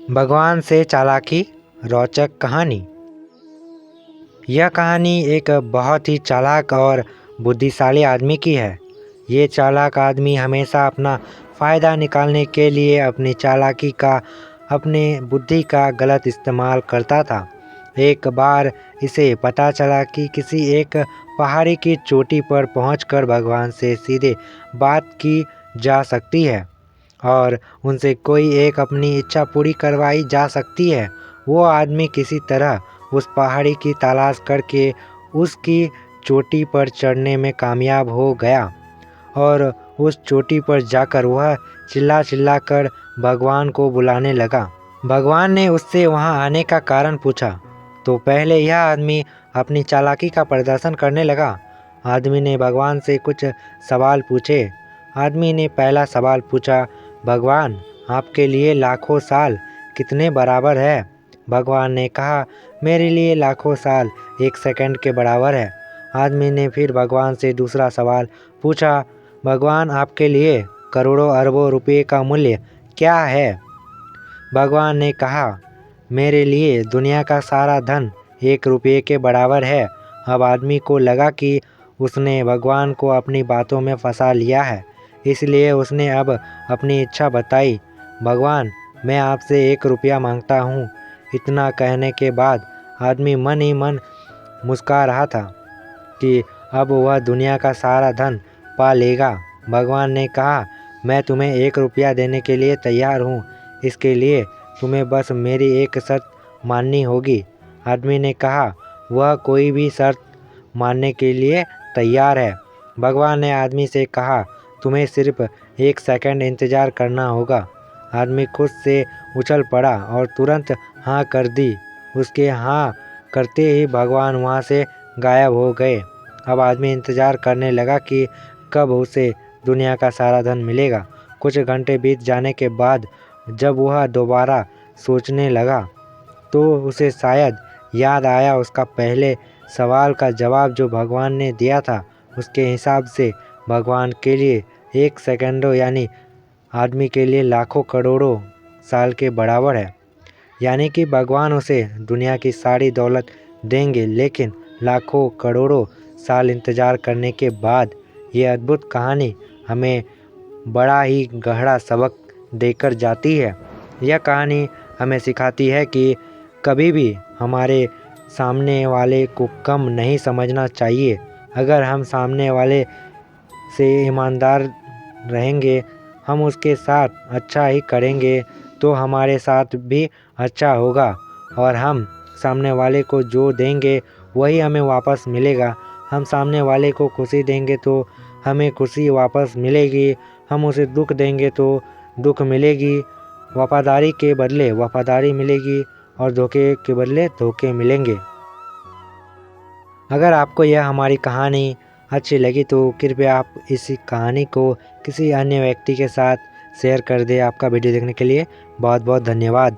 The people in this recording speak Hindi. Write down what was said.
भगवान से चालाकी रोचक कहानी। यह कहानी एक बहुत ही चालाक और बुद्धिशाली आदमी की है। ये चालाक आदमी हमेशा अपना फ़ायदा निकालने के लिए अपनी चालाकी का, अपने बुद्धि का गलत इस्तेमाल करता था। एक बार इसे पता चला कि किसी एक पहाड़ी की चोटी पर पहुंचकर भगवान से सीधे बात की जा सकती है और उनसे कोई एक अपनी इच्छा पूरी करवाई जा सकती है। वो आदमी किसी तरह उस पहाड़ी की तलाश करके उसकी चोटी पर चढ़ने में कामयाब हो गया और उस चोटी पर जाकर वह चिल्ला कर भगवान को बुलाने लगा। भगवान ने उससे वहां आने का कारण पूछा तो पहले यह आदमी अपनी चालाकी का प्रदर्शन करने लगा। आदमी ने भगवान से कुछ सवाल पूछे। आदमी ने पहला सवाल पूछा, भगवान आपके लिए लाखों साल कितने बराबर है? भगवान ने कहा, मेरे लिए लाखों साल 1 सेकंड के बराबर है। आदमी ने फिर भगवान से दूसरा सवाल पूछा, भगवान आपके लिए करोड़ों अरबों रुपये का मूल्य क्या है? भगवान ने कहा, मेरे लिए दुनिया का सारा धन 1 रुपये के बराबर है। अब आदमी को लगा कि उसने भगवान को अपनी बातों में फंसा लिया है, इसलिए उसने अब अपनी इच्छा बताई, भगवान मैं आपसे 1 रुपया मांगता हूँ। इतना कहने के बाद आदमी मन ही मन मुस्कुरा रहा था कि अब वह दुनिया का सारा धन पा लेगा। भगवान ने कहा, मैं तुम्हें 1 रुपया देने के लिए तैयार हूँ। इसके लिए तुम्हें बस मेरी एक शर्त माननी होगी। आदमी ने कहा, वह कोई भी शर्त मानने के लिए तैयार है। भगवान ने आदमी से कहा, तुम्हें सिर्फ 1 सेकंड इंतज़ार करना होगा। आदमी खुद से उछल पड़ा और तुरंत हाँ कर दी। उसके हाँ करते ही भगवान वहाँ से गायब हो गए। अब आदमी इंतज़ार करने लगा कि कब उसे दुनिया का सारा धन मिलेगा। कुछ घंटे बीत जाने के बाद जब वह दोबारा सोचने लगा तो उसे शायद याद आया उसका पहले सवाल का जवाब जो भगवान ने दिया था। उसके हिसाब से भगवान के लिए 1 सेकंडों यानी आदमी के लिए लाखों करोड़ों साल के बराबर है। यानी कि भगवान उसे दुनिया की सारी दौलत देंगे, लेकिन लाखों करोड़ों साल इंतज़ार करने के बाद। ये अद्भुत कहानी हमें बड़ा ही गहरा सबक देकर जाती है। यह कहानी हमें सिखाती है कि कभी भी हमारे सामने वाले को कम नहीं समझना चाहिए। अगर हम सामने वाले से ईमानदार रहेंगे, हम उसके साथ अच्छा ही करेंगे तो हमारे साथ भी अच्छा होगा और हम सामने वाले को जो देंगे वही हमें वापस मिलेगा। हम सामने वाले को खुशी देंगे तो हमें खुशी वापस मिलेगी। हम उसे दुख देंगे तो दुख मिलेगी। वफादारी के बदले वफादारी मिलेगी और धोखे के बदले धोखे मिलेंगे। अगर आपको यह हमारी कहानी अच्छी लगी तो कृपया आप इस कहानी को किसी अन्य व्यक्ति के साथ शेयर कर दें। आपका वीडियो देखने के लिए बहुत बहुत धन्यवाद।